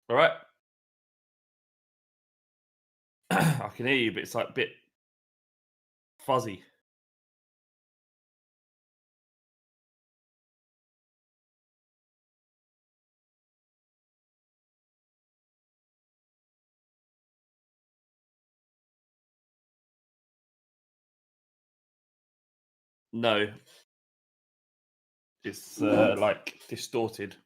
All right. I can hear you, but it's like a bit fuzzy. No, it's like distorted.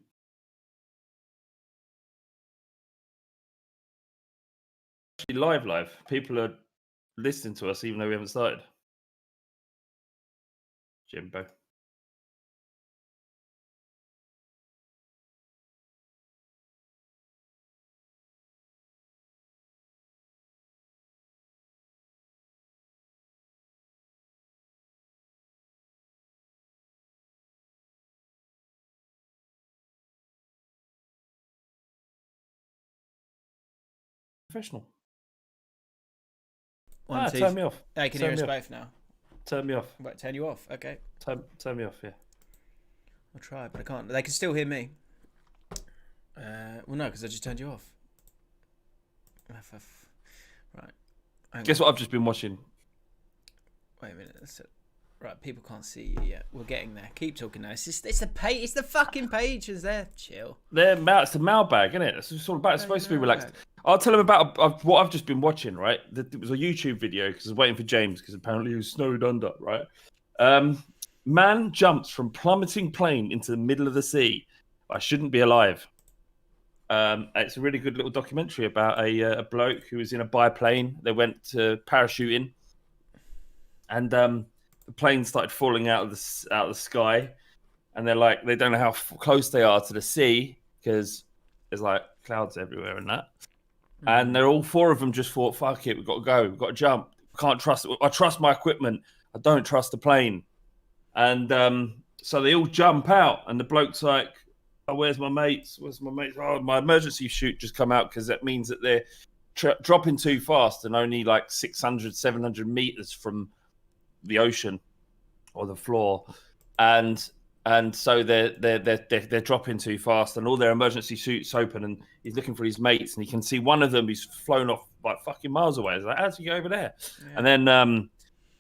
Actually, live. People are listening to us even though we haven't started. Jimbo. Professional. One, two. Turn me off. I can hear us both now. Turn me off. Right, turn you off. Okay. Turn me off. Yeah. I'll try, but I can't. They can still hear me. Well, no, because I just turned you off. Right. Guess what I've just been watching? Wait a minute. Right, people can't see you yet. We're getting there. Keep talking now. It's the page. It's the fucking page. Is there? Chill. It's the mailbag, isn't it? It's all about. It's supposed to be relaxed. I'll tell them about what I've just been watching. Right, it was a YouTube video because I was waiting for James because apparently he was snowed under. Right, man jumps from plummeting plane into the middle of the sea. I shouldn't be alive. It's a really good little documentary about a bloke who was in a biplane. They went to parachuting, and the plane started falling out of the sky, and they're like, they don't know how close they are to the sea because there's like clouds everywhere and that. And they're all four of them just thought, fuck it, we've got to go, we've got to jump. Can't trust. I trust my equipment. I don't trust the plane. And so they all jump out, and the bloke's like, oh, where's my mates? Oh, my emergency chute just come out because that means that they're dropping too fast and only like 600, 700 meters from the ocean or the floor, and so they're dropping too fast, and all their emergency chutes open, and he's looking for his mates, and he can see one of them who's flown off like fucking miles away. He's like, how'd you go over there? Yeah. And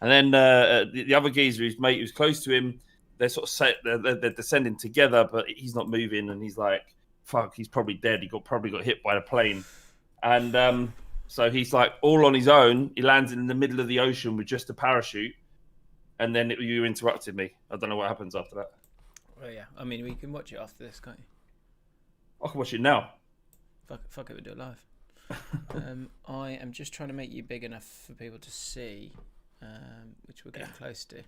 then the other geezer, his mate who's close to him, they're sort of they're descending together, but he's not moving, and he's like, fuck, he's probably dead. He probably got hit by the plane, and so he's like all on his own. He lands in the middle of the ocean with just a parachute. And then you interrupted me. I don't know what happens after that. Well, yeah. I mean, we can watch it after this, can't you? I can watch it now. Fuck it, we'll do it live. I am just trying to make you big enough for people to see, which we're getting close to.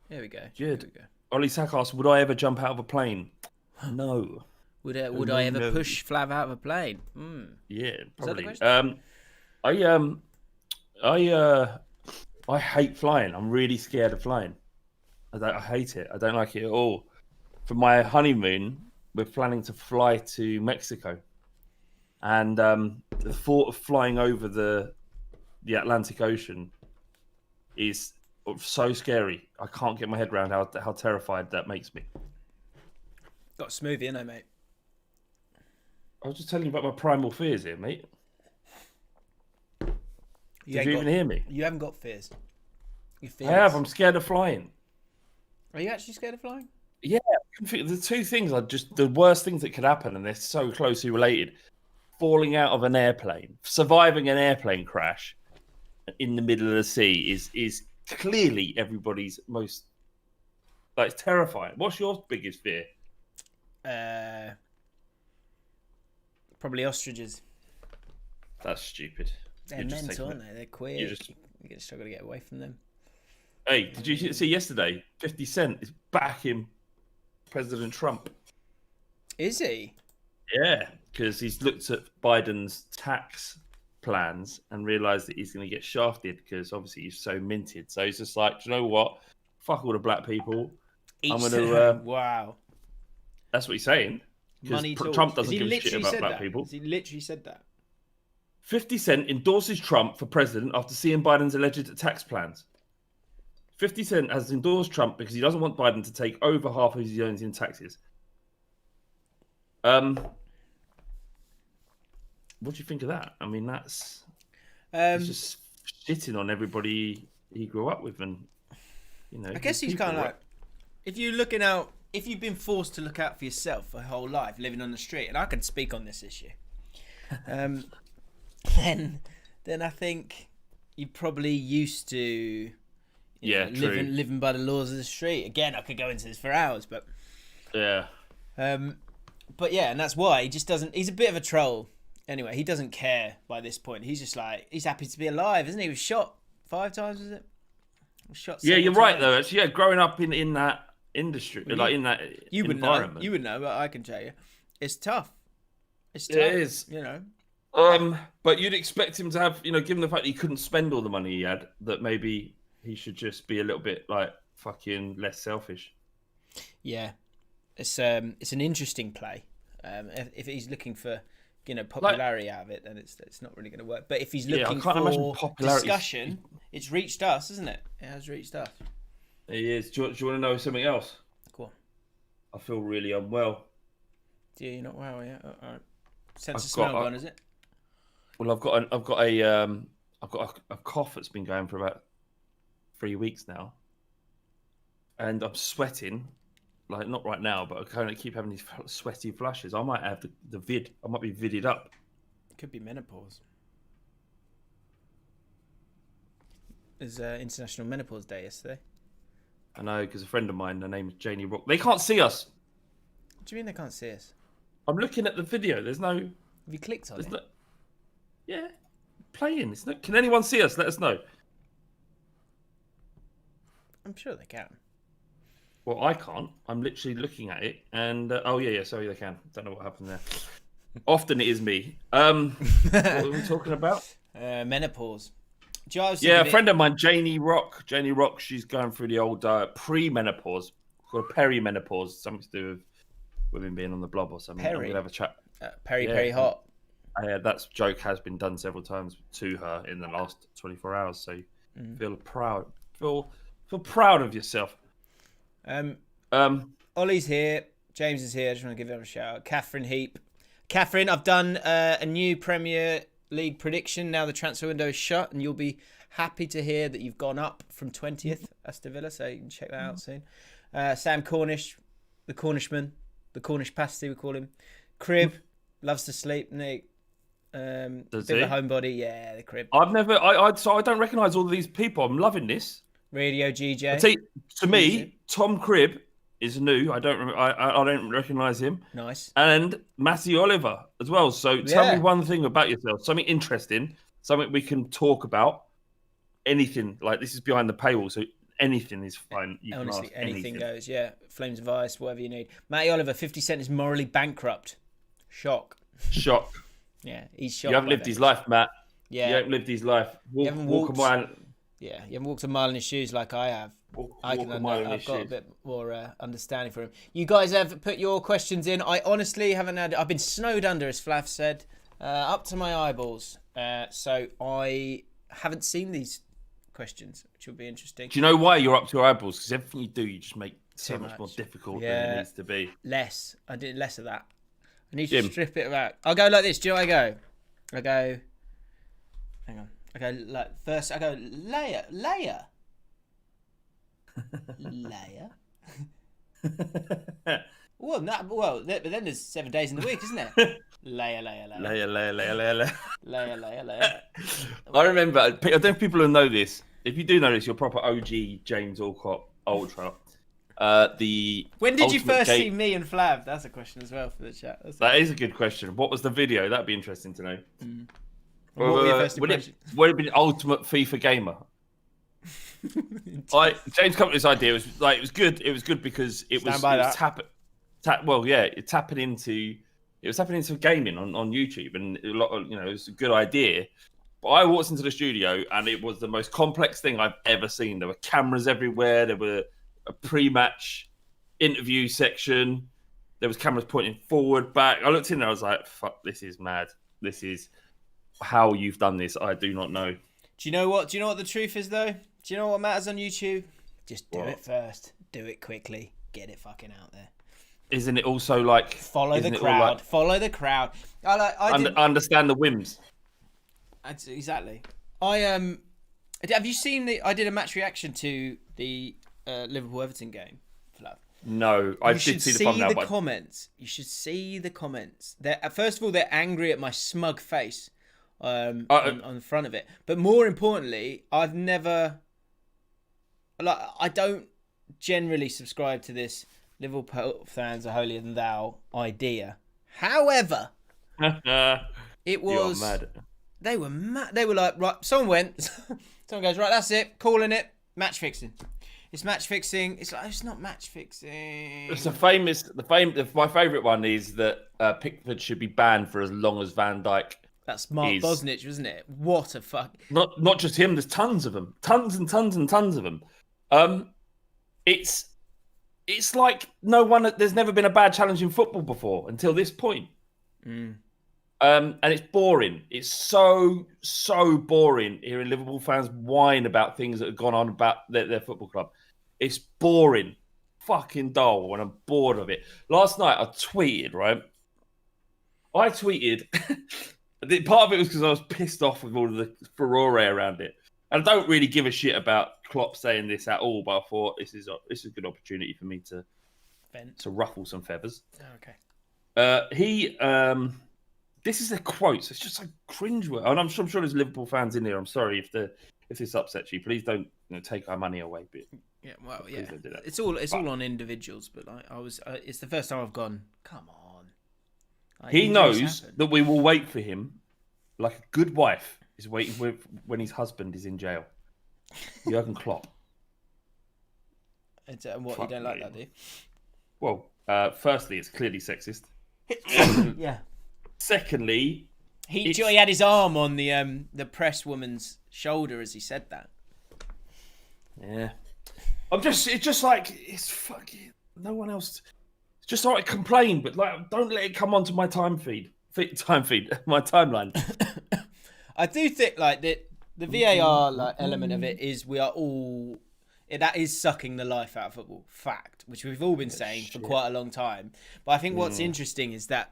Here we go. Good. Ollie Sack asked, would I ever jump out of a plane? No. Would I ever push Flav out of a plane? Yeah, probably. Is that the question? I hate flying. I'm really scared of flying. I hate it. I don't like it at all. For my honeymoon, we're planning to fly to Mexico. And the thought of flying over the Atlantic Ocean is so scary. I can't get my head around how terrified that makes me. Got a smoothie, innit, mate? I was just telling you about my primal fears here, mate. Did you even hear me? You haven't got fears. I have. I'm scared of flying. Are you actually scared of flying? Yeah. The two things are just the worst things that could happen, and they're so closely related. Falling out of an airplane, surviving an airplane crash in the middle of the sea is clearly everybody's most, like, it's terrifying. What's your biggest fear? Probably ostriches. That's stupid. They're mental, aren't they? They're queer. You're going to struggle to get away from them. Hey, did you see yesterday? 50 Cent is backing President Trump. Is he? Yeah, because he's looked at Biden's tax plans and realised that he's going to get shafted because obviously he's so minted. So he's just like, do you know what? Fuck all the black people. I'm going to. Wow. That's what he's saying. Money talks. Trump doesn't give a shit about black people. He literally said that. 50 Cent endorses Trump for president after seeing Biden's alleged tax plans. 50 Cent has endorsed Trump because he doesn't want Biden to take over half of his earnings in taxes. What do you think of that? I mean, that's he's just shitting on everybody he grew up with, and I guess he's kind of like, if you've been forced to look out for yourself for your whole life, living on the street, and I can speak on this issue, then I think you're probably used to living by the laws of the street. Again, I could go into this for hours, but yeah. But yeah, and that's why he just doesn't. He's a bit of a troll. Anyway, he doesn't care by this point. He's just like, he's happy to be alive, isn't he? He was shot 5 times, was it? Shot. Yeah, you're right though. Actually, yeah, growing up in that industry, in that environment, you would know, but I can tell you, it's tough. It's tough. It is. But you'd expect him to have, given the fact that he couldn't spend all the money he had, that maybe he should just be a little bit like fucking less selfish. Yeah, it's an interesting play. If he's looking for popularity out of it, then it's not really going to work. But if he's looking for discussion, it's reached us, isn't it? It has reached us. It is. Do you want to know something else? Cool. I feel really unwell. Yeah, you're not well, yeah. All right. Sense of smell gone, is it? Well, I've got a cough that's been going for about 3 weeks now, and I'm sweating. Like, not right now, but I kind of keep having these sweaty flushes. I might have the vid. I might be vidded up. It could be menopause. It was International Menopause Day yesterday. I know, because a friend of mine, her name is Janie Rock. They can't see us. What do you mean they can't see us? I'm looking at the video. There's no... Have you clicked on it? No... Yeah, playing. It's not... Can anyone see us? Let us know. I'm sure they can. Well, I can't. I'm literally looking at it, and sorry, they can. Don't know what happened there. Often it is me. What are we talking about? Menopause. A friend of mine, Janie Rock. Janie Rock. She's going through the old pre-menopause, called perimenopause, something to do with women being on the blob or something. Peri. We'll have a chat. Very hot. That joke has been done several times to her in the last 24 hours. So feel proud. Feel proud of yourself. Ollie's here. James is here. I just want to give him a shout out. Catherine Heap. Catherine, I've done a new Premier League prediction. Now the transfer window is shut, and you'll be happy to hear that you've gone up from 20th, Aston Villa, so you can check that out soon. Sam Cornish, the Cornishman, the Cornish pasty, we call him. Crib, loves to sleep, Nick. Does bit he? of a homebody, yeah, the Crib. So I don't recognise all of these people. I'm loving this. Radio GJ. I tell you, to me, Tom Cribb is new. I don't recognise him. Nice. And Matty Oliver as well. So tell me one thing about yourself, something interesting, something we can talk about. Anything, like, this is behind the paywall, so anything is fine. You Honestly, can ask anything goes. Yeah, Flames of Ice, whatever you need. Matty Oliver, 50 Cent is morally bankrupt. Shock. Yeah, he's shocked. You haven't lived his life, Matt. Yeah, you haven't lived his life. Walk a mile. Yeah, you haven't walked a mile in his shoes like I have. I've got a bit more understanding for him. You guys have put your questions in. I honestly haven't had... I've been snowed under, as Flav said, up to my eyeballs. So I haven't seen these questions, which will be interesting. Do you know why you're up to your eyeballs? Because everything you do, you just make so much more difficult than it needs to be. Less. I did less of that. I need to strip it back. I'll go like this. Do you know how I go? Hang on. I go like first. I go layer. Well, but then there's 7 days in the week, isn't there? Layer. I remember. I don't know if people will know this. If you do know this, you're proper OG James Alcott Ultra. The When did you Ultimate first Game- see me and Flav? That's a question as well for the chat. That is a good question. What was the video? That'd be interesting to know. What were your first would impressions? it have been Ultimate FIFA Gamer? James Company's idea was like it was good. It was good because it was tapping into gaming on YouTube, and a lot of, it was a good idea. But I walked into the studio and it was the most complex thing I've ever seen. There were cameras everywhere. There were a pre-match interview section. There was cameras pointing forward, back. I looked in there. I was like, "Fuck, this is mad. This is how you've done this. I do not know." Do you know what? Do you know what the truth is though? Do you know what matters on YouTube? Just do it first. Do it quickly. Get it fucking out there. Isn't it also like follow the crowd? Follow the crowd. I understand the whims. Exactly. Have you seen I did a match reaction to the Liverpool Everton game, Flav. No, I did see the thumbnail. Comments. You should see the comments. First of all, they're angry at my smug face on the front of it. But more importantly, I don't generally subscribe to this Liverpool fans are holier than thou idea. However, it was mad. They were mad. They were like, right, someone goes, right, that's it, calling it, match fixing. It's match fixing. It's like, it's not match fixing. It's my favourite one is that Pickford should be banned for as long as Van Dijk. That's Mark Bosnich, wasn't it? What a fuck. Not just him, there's tons of them. Tons and tons and tons of them. It's like there's never been a bad challenge in football before until this point. And it's boring. It's so boring hearing Liverpool fans whine about things that have gone on about their football club. It's boring, fucking dull, and I'm bored of it. Last night I tweeted, right? Part of it was because I was pissed off with all of the furore around it. And I don't really give a shit about Klopp saying this at all, but I thought this is a good opportunity for me to ruffle some feathers. Oh, okay. This is the quotes. It's just so cringe. And I'm sure there's Liverpool fans in there. I'm sorry if this upsets you. Please don't take our money away. But yeah. It's all on individuals. But it's the first time I've gone. Come on. He knows that we will wait for him, like a good wife is waiting when his husband is in jail. Jurgen Klopp. You don't like that, do you? Well, firstly, it's clearly sexist. Yeah. Secondly, he had his arm on the press woman's shoulder as he said that. Yeah, it's fucking no one else. It's just like complain, but like don't let it come onto my my timeline. I do think like the VAR element of it is that is sucking the life out of football. Fact, which we've all been saying for quite a long time. But I think what's interesting is that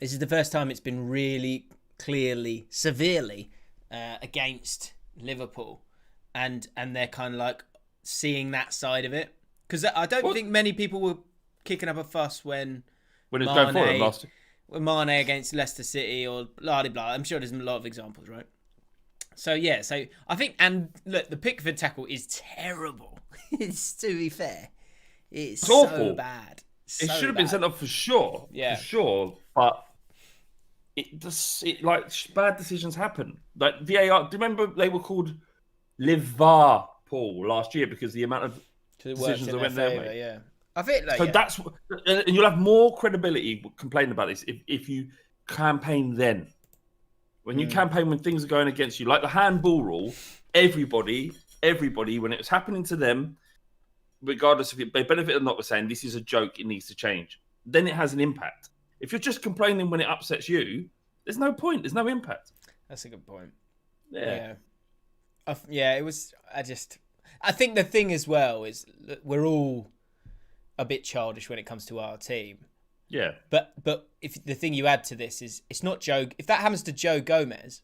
this is the first time it's been really clearly, severely against Liverpool, and they're kind of like seeing that side of it, because I don't think many people were kicking up a fuss when it was going forward last year. When Mane against Leicester City or blah blah blah. I'm sure there's a lot of examples, right? So yeah, I think, and look, the Pickford tackle is terrible. It's, to be fair, it's awful. So bad. It should have been sent off for sure. Yeah, for sure. But bad decisions happen. Like VAR. Do you remember they were called Liverpool last year because the amount of decisions that went their way? Yeah, I think so. That's, and you'll have more credibility complaining about this if you campaign then. When you campaign when things are going against you, like the handball rule, everybody, when it was happening to them, regardless if they benefit or not, were saying this is a joke, it needs to change. Then it has an impact. If you're just complaining when it upsets you, there's no point. There's no impact. That's a good point. Yeah. It was. I think the thing as well is we're all a bit childish when it comes to our team. Yeah. But if the thing you add to this is it's not Joe. If that happens to Joe Gomez,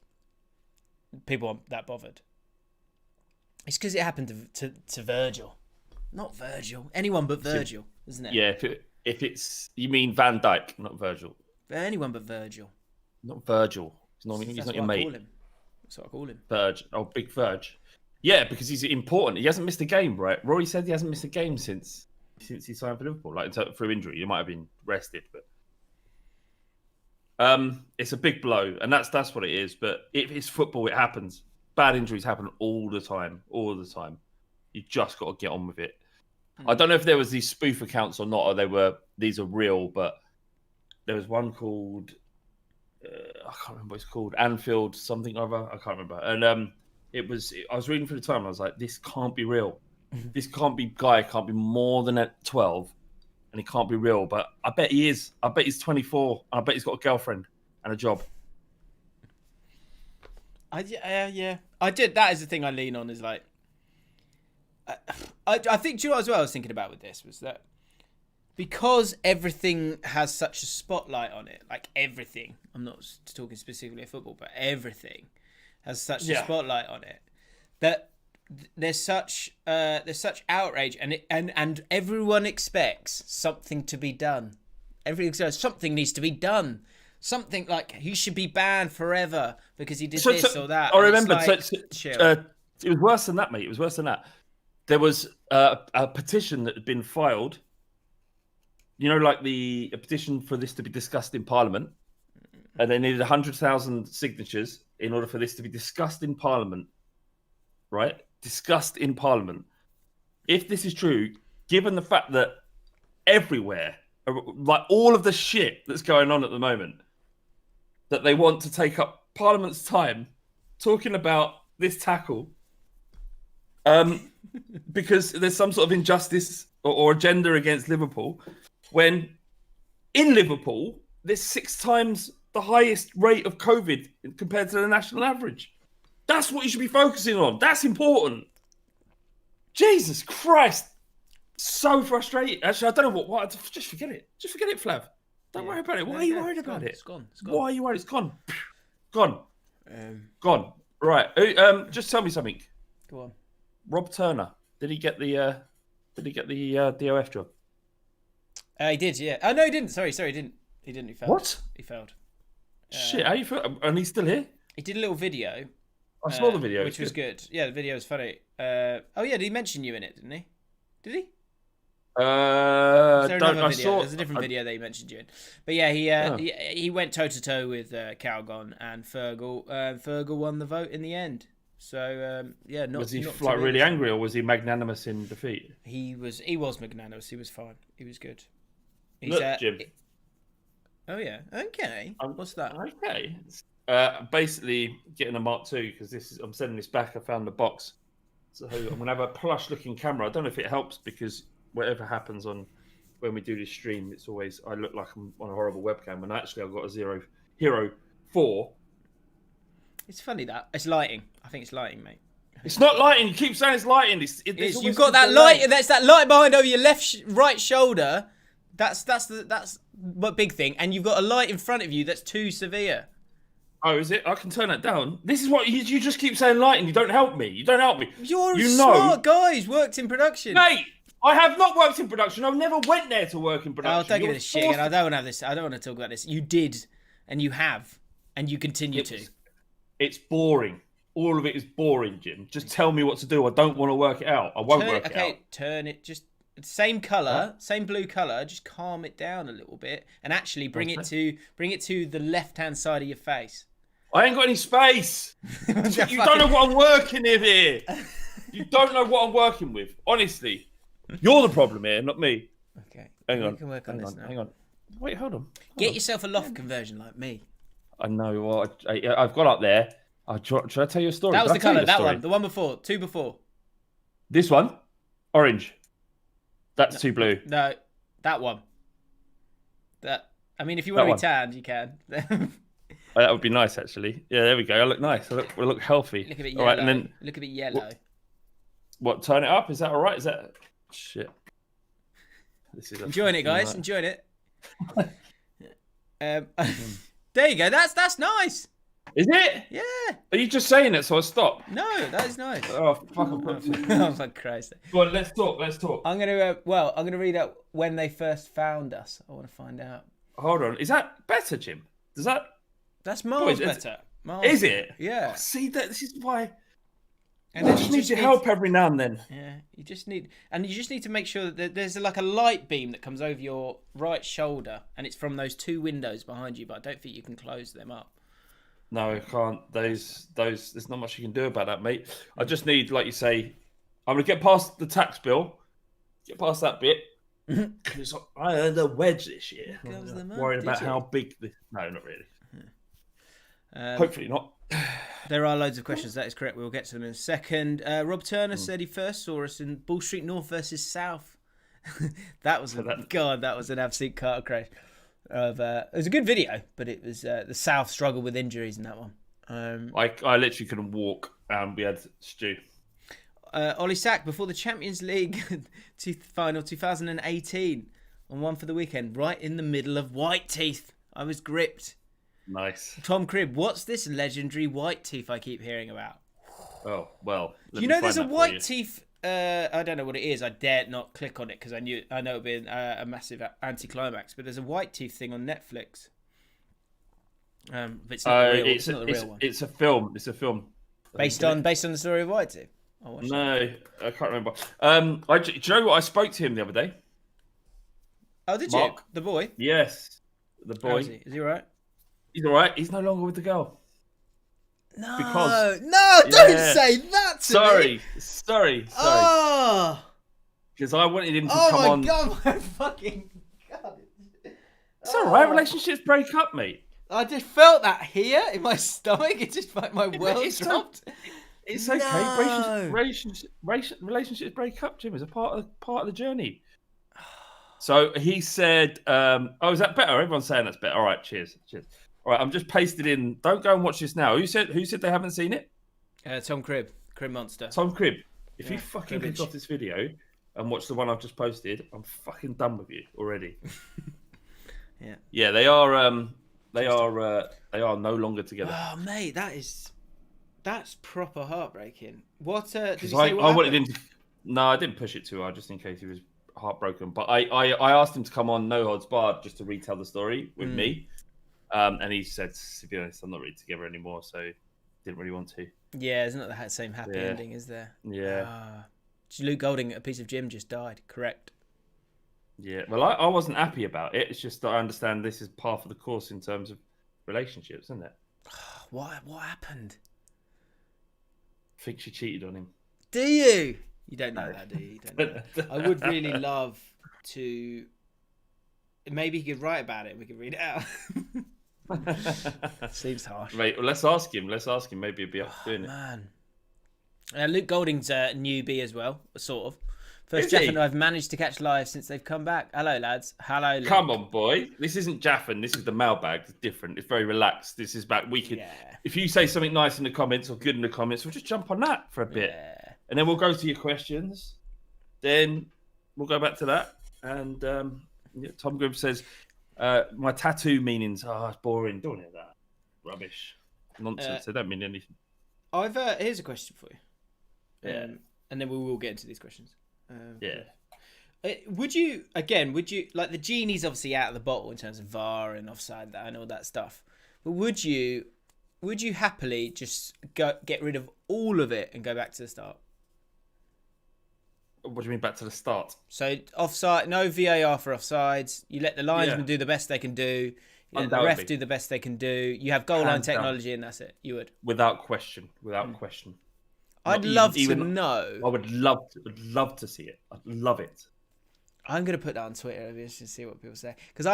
people aren't that bothered. It's because it happened to Virgil, not Virgil. Anyone but Virgil, isn't it? Yeah. If it's you mean Van Dijk, not Virgil. Anyone but Virgil. Not Virgil. He's not your mate. That's what I call him. Verge. Oh, big Verge. Yeah, because he's important. He hasn't missed a game, right? Rory said he hasn't missed a game since he signed for Liverpool, like through injury. He might have been rested, but it's a big blow, and that's what it is. But if it's football, it happens. Bad injuries happen all the time, all the time. You just got to get on with it. I don't know if there was these spoof accounts or not, or these are real, but there was one called I can't remember what it's called, Anfield something or other. I can't remember. And I was reading through the time. And I was like, this can't be real. This can't be can't be more than at 12, and he can't be real. But I bet he is. I bet he's 24. And I bet he's got a girlfriend and a job. Yeah. I did. That is the thing I lean on. Is like, I think. Do you know what as well? I was thinking about with this was that because everything has such a spotlight on it, like everything. I'm not talking specifically of football, but everything has such a spotlight on it that there's such outrage, and everyone expects something to be done. Everything says something needs to be done. Something like he should be banned forever because he did this or that. I remember. Like, it was worse than that, mate. It was worse than that. There was a petition that had been filed. You know, like a petition for this to be discussed in Parliament, and they needed 100,000 signatures in order for this to be discussed in Parliament. Right? Discussed in Parliament. If this is true, given the fact that everywhere, like all of the shit that's going on at the moment, that they want to take up Parliament's time talking about this tackle, because there's some sort of injustice or agenda against Liverpool, when in Liverpool there's 6 times the highest rate of COVID compared to the national average. That's what you should be focusing on. That's important. Jesus Christ. So frustrating. Actually, I don't know what just forget it. Just forget it, Flav. Don't worry about it. Why are you worried about it? It's gone. Why are you worried? It's gone. Gone. Gone. Right. Just tell me something. Go on. Rob Turner. Did he get the DOF job? He did, yeah. Oh no, he didn't. Sorry, he didn't. He didn't. He failed. What? He failed. Shit, how you feel? And he's still here? He did a little video. I saw the video. Which was good. Yeah, the video was funny. Oh yeah, did he mention you in it, didn't he? Did he? There's a different video that he mentioned you in. But yeah, he went toe to toe with Calgon and Fergal. Fergal won the vote in the end. So was he like really angry, or was he magnanimous in defeat? He was magnanimous. He was fine. He was good. Look, Jim. Oh yeah. Okay. What's that? Okay. Basically getting a Mark II because I'm sending this back. I found the box, so I'm gonna have a plush-looking camera. I don't know if it helps because whatever happens when we do this stream, it's always I look like I'm on a horrible webcam when actually I've got a Hero 4. It's funny that it's lighting. I think it's lighting, mate. It's not lighting. You keep saying it's lighting. You've got that light. That's that light behind over your right shoulder. That's what big thing. And you've got a light in front of you that's too severe. Oh, is it? I can turn that down. This is what you just keep saying lighting. You don't help me. You're a smart guy who's worked in production. Mate, I have not worked in production. I never went there to work in production. Oh, don't give me this shit again. I don't want to have this. I don't want to talk about this. You did, and you have, and you continue to. It's boring. All of it is boring, Jim. Just tell me what to do. I don't want to work it out. I won't work it out. Okay, turn it. Just same color, same blue color. Just calm it down a little bit, and actually bring it to the left-hand side of your face. I ain't got any space. You don't know what I'm working with here. You don't know what I'm working with. Honestly, you're the problem here, not me. Okay. Hang on. We can work on this now. Hang on. Wait, hold on. Get yourself a loft conversion like me. I know. Well, I've got up there. Should I tell you a story? That was the colour. That one. The one before. 2 before. This one? Orange. That's too blue. No. That one. I mean, if you want to be tanned, you can. That would be nice, actually. Yeah, there we go. I look nice. I look healthy. Look a bit yellow. All right, and then look a bit yellow. What? Turn it up? Is that all right? Is that shit? This is enjoying it, guys. Enjoying it. There you go. That's nice. Is it? Yeah. Are you just saying it so I stop? No, that is nice. Oh fuck! Oh my Christ. Go on, let's talk. I'm gonna read out when they first found us. I want to find out. Hold on. Is that better, Jim? Does that? That's miles better. Is it? Yeah. See that? This is why. And I then just need your help every now and then. Yeah, you just need to make sure that there's like a light beam that comes over your right shoulder, and it's from those 2 windows behind you. But I don't think you can close them up. No, I can't. Those. There's not much you can do about that, mate. I just need, like you say, I'm gonna get past the tax bill, get past that bit. Because I earned a wedge this year. Worried about how big this. No, not really. Hopefully not. There are loads of questions. That is correct. We'll get to them in a second. Rob Turner said he first saw us in Bull Street North versus South. That was that was an absolute car crash. It was a good video, but it was the South struggled with injuries in that one. I literally couldn't walk, and we had Stu. Ollie Sack before the Champions League final 2018 on One for the Weekend, right in the middle of white teeth. I was gripped. Nice. Tom Cribb, what's this legendary white teeth I keep hearing about? Oh, well. Do you know there's a white teeth? I don't know what it is. I dared not click on it because I know it'd be a massive anticlimax. But there's a white teeth thing on Netflix. But it's not the real one. It's a film. It's a film. Based on the story of white teeth. No, I can't remember. Do you know what? I spoke to him the other day. Oh, did Mark. you? The boy? Yes, the boy. Is he all right? He's all right. He's no longer with the girl. No, don't say that to me. Sorry. Oh, because I wanted him to come on. Oh my god, my fucking god! It's all right. Relationships break up, mate. I just felt that here in my stomach. It just like my world dropped. It's okay. No. Relationships break up, Jim. It's a part of the journey. So he said, "Oh, is that better?" Everyone's saying that's better. All right, cheers. All right, I'm just pasted in. Don't go and watch this now. Who said they haven't seen it? Tom Cribb, Cribb Monster. Tom Cribb. If you fucking click off this video and watch the one I've just posted, I'm fucking done with you already. Yeah, they are no longer together. Oh, mate, that's proper heartbreaking. What did you say? I wanted him to. No, I didn't push it too hard, just in case he was heartbroken. But I asked him to come on No Odds Barred just to retell the story with me. And he said, to be honest, I'm not really together anymore, so didn't really want to. Yeah, it's not the same happy ending, is there? Yeah. Luke Golding, a piece of Jim, just died. Correct. Yeah. Well, I wasn't happy about it. It's just that I understand this is part of the course in terms of relationships, isn't it? What happened? I think she cheated on him. Do you? You don't know that, do you? You don't know that. I would really love to. Maybe he could write about it and we could read it out. Seems harsh. Mate, well, let's ask him. Maybe he'd be up for doing it. Luke Golding's a newbie as well, sort of. First Jaffn and I've managed to catch live since they've come back. Hello, lads. Hello, Luke. Come on, boy. This isn't Jaffn. This is the Mailbag. It's different. It's very relaxed. This is back. We could, if you say something nice in the comments or good in the comments, we'll just jump on that for a bit. Yeah. And then we'll go to your questions. Then we'll go back to that. And Tom Gribb says, my tattoo meanings, it's boring. Don't hear that. Rubbish. Nonsense. They don't mean anything. Here's a question for you. Yeah. And then we will get into these questions. Would you like the genie's obviously out of the bottle in terms of VAR and offside and all that stuff, but would you happily just get rid of all of it and go back to the start? What do you mean back to the start? So offside, no VAR for offsides. You let the linesmen do the best they can do. You let the ref do the best they can do. You have goal line technology and that's it. You would. Without question. I'd love to know. I would love to see it. I'd love it. I'm going to put that on Twitter just to see what people say. Because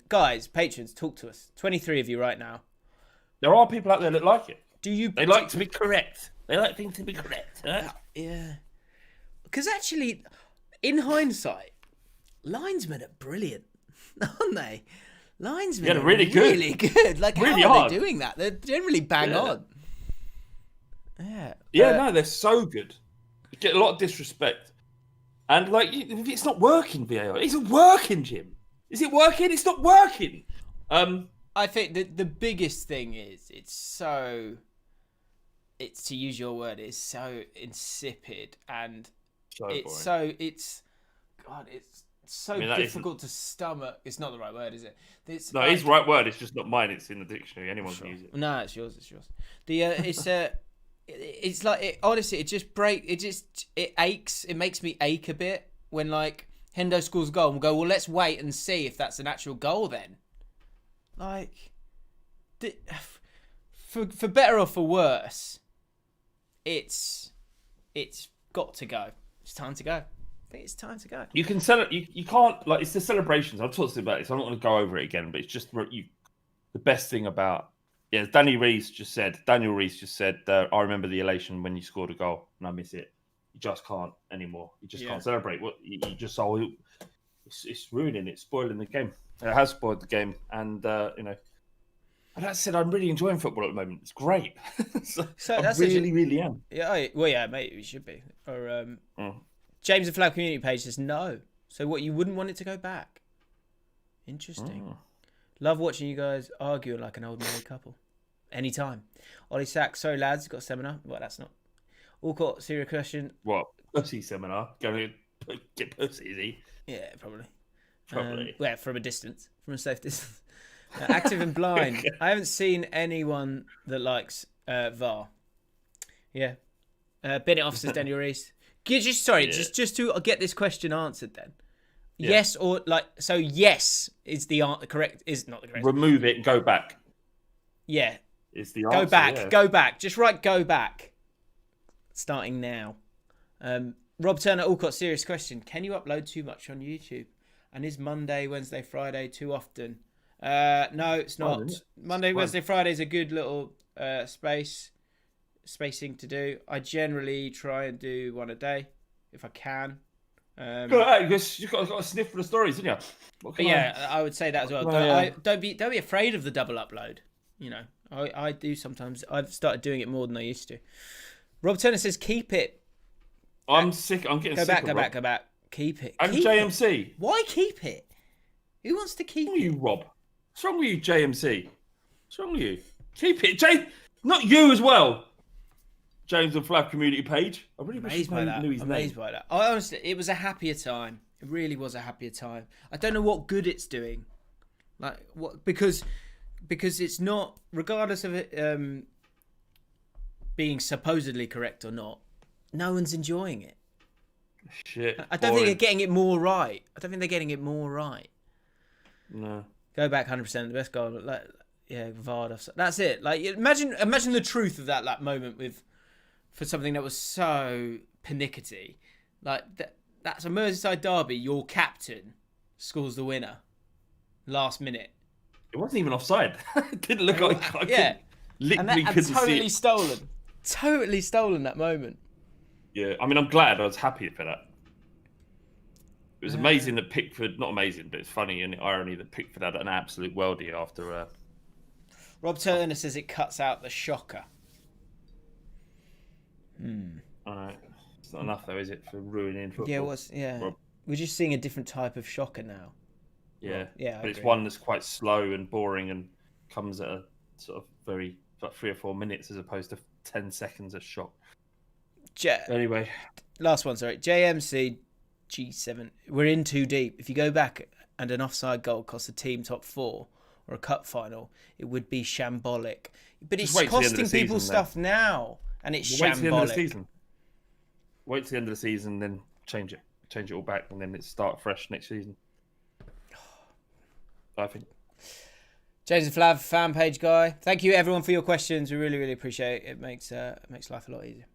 guys, patrons, talk to us. 23 of you right now. There are people out there that like it. They like to be correct. They like things to be correct. Huh? Yeah. Because actually, in hindsight, linesmen are brilliant, aren't they? Linesmen are really good. Like, really how are they doing that? They're generally bang on. Yeah. No, they're so good. You get a lot of disrespect. And, it's not working, VAR. It isn't working, Jim. Is it working? It's not working. I think that the biggest thing is it's to use your word, it's so insipid and it's so difficult to stomach. It's not the right word, is it? It's the right word. It's just not mine. It's in the dictionary. Anyone can use it. No, it's yours. it's like honestly, it aches. It makes me ache a bit when like Hendo scores a goal and we go, well, let's wait and see if that's an actual goal then. Like, for better or for worse, it's got to go. It's time to go. I think it's time to go. You can sell it. You can't, like, it's the celebrations. I've talked about it, so I'm not going to go over it again. But it's just the best thing about. Yeah, Daniel Rees just said. I remember the elation when you scored a goal, and I miss it. You just can't anymore. You just can't celebrate. What you just it's ruining it, spoiling the game. It has spoiled the game, and And that said, I'm really enjoying football at the moment. It's great. so I really am. Yeah, yeah, mate, you should be. Or James and Flow community page says no. So what, you wouldn't want it to go back? Interesting. Love watching you guys argue like an old married couple. Anytime. Ollie Sack, sorry lads, got a seminar. Well, that's not. Allcott, serious question. What? Pussy seminar? Going to get pussy, is he? Yeah, probably. Probably. From a distance. From a safe distance. Active and blind. I haven't seen anyone that likes VAR. Yeah. Bennett officers, Daniel Rees. Just to get this question answered then. Yeah. Yes or like, so yes is the correct, is not the correct. Remove it and go back. Yeah. Is the answer. Go back. Just write go back. Starting now. Rob Turner, Allcott, serious question. Can you upload too much on YouTube? And is Monday, Wednesday, Friday too often? No, it's not. Monday, Wednesday, Friday is a good little spacing to do. I generally try and do one a day if I can. You've got to sniff for the stories, haven't you? I would say that as well. Don't be afraid of the double upload. You know, I do sometimes. I've started doing it more than I used to. Rob Turner says, keep it. I'm sick. I'm getting sick. Go back. Keep it. And JMC. Why keep it? Who wants to keep it? What's wrong with you, Rob? What's wrong with you, JMC? What's wrong with you? Keep it, not you as well. James and Flav community page. I really wish I knew his name. Amazed by that. Honestly, it was a happier time. It really was a happier time. I don't know what good it's doing, like what because it's not, regardless of it being supposedly correct or not. No one's enjoying it. Shit. I don't think they're getting it more right. No. Go back 100%. The best goal. Like, yeah, Varda. That's it. Like, imagine the truth of that moment for something that was so pernickety. Like that's a Merseyside derby. Your captain scores the winner. Last minute. It wasn't even offside. It didn't look like. Literally couldn't see it. Totally stolen. Totally stolen that moment. Yeah, I mean, I'm glad. I was happy for that. It was amazing that Pickford, not amazing, but it's funny and irony that Pickford had an absolute worldie after. Rob Turner says it cuts out the shocker. All right, it's not enough though, is it, for ruining football? Yeah, we're just seeing a different type of shocker now. Yeah, but it's one that's quite slow and boring and comes at a sort of very like 3 or 4 minutes as opposed to 10 seconds of shock. Anyway, last one. Sorry, JMC. G7. We're in too deep. If you go back and an offside goal costs a team top 4 or a cup final, it would be shambolic. But it's costing people stuff now, and it's shambolic. Wait till the end of the season. Wait till the end of the season, then change it all back, and then it start fresh next season. I think. James and Flav, fan page guy. Thank you everyone for your questions. We really, really appreciate it. It makes life a lot easier.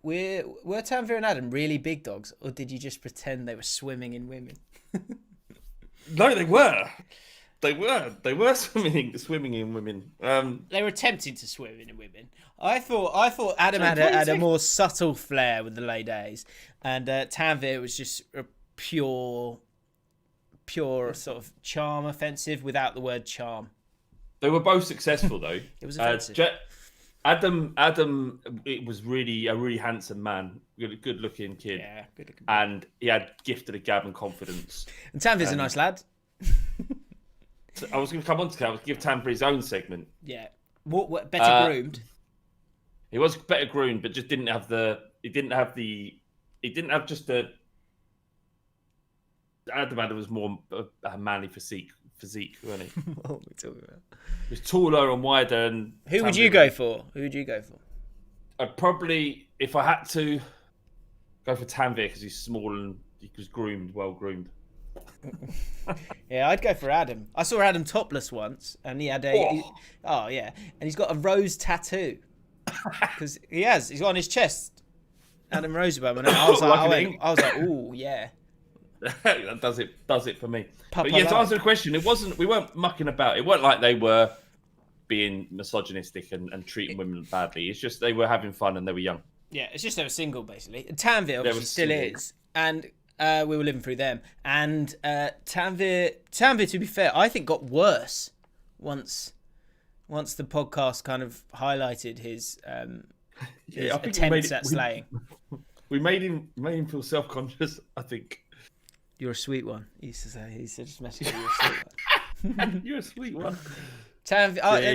Were Tanvir and Adam really big dogs, or did you just pretend they were swimming in women? No, they were. They were swimming in women. They were attempting to swim in women. I thought Adam had a more subtle flair with the lay days, and Tanvir was just a pure sort of charm offensive without the word charm. They were both successful though. It was offensive. Adam, it was really a really handsome man, good looking kid. Yeah, good looking. And he had gifted a gab and confidence. And Tanvir's a nice lad. So I was going to come on to that. I was give Tanvir his own segment. Yeah, what better groomed? He was better groomed, but just didn't have just the. Adam was more a manly physique, wasn't he? What are we talking about? He was taller and wider. And Who would you go for? I'd probably, if I had to, go for Tanvir because he's small and he was well groomed. Yeah, I'd go for Adam. I saw Adam topless once, and he had a. Oh yeah, and he's got a rose tattoo. Because he's got on his chest, Adam Rosenbaum, and I was like, oh yeah. That does it for me. But yeah, to answer the question, we weren't mucking about. It weren't like they were being misogynistic and treating women badly. It's just they were having fun and they were young. Yeah, it's just they were single basically. Tanvir obviously still is, and we were living through them. And Tanvir, to be fair, I think got worse once the podcast kind of highlighted his attempts at slaying. We made him feel self-conscious, I think. You're a sweet one. He used to say. He said, just message you. You're a sweet one. You're a sweet one.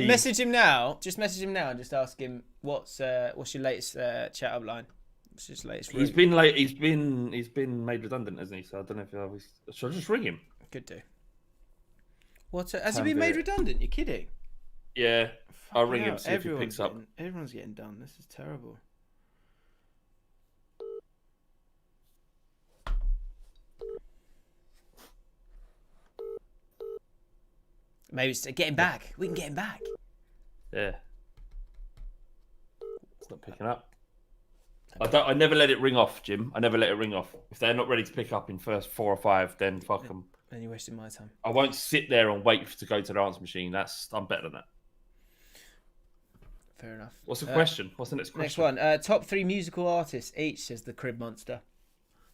Message him now. Just message him now and just ask him what's your latest chat up line. What's his latest? He's been made redundant, hasn't he? So I don't know if should I just ring him? Could do. Has he been made redundant? You're kidding? Yeah, I'll ring him. See if he picks up. Everyone's getting done. This is terrible. Maybe it's get him back. We can get him back. Yeah. It's not picking up. I never let it ring off, Jim. I never let it ring off. If they're not ready to pick up in first 4 or 5, then fuck them. Then you're wasting my time. I won't sit there and wait to go to the answer machine. I'm better than that. Fair enough. What's the question? What's the next question? Next one. Top 3 musical artists each, says the Crib Monster.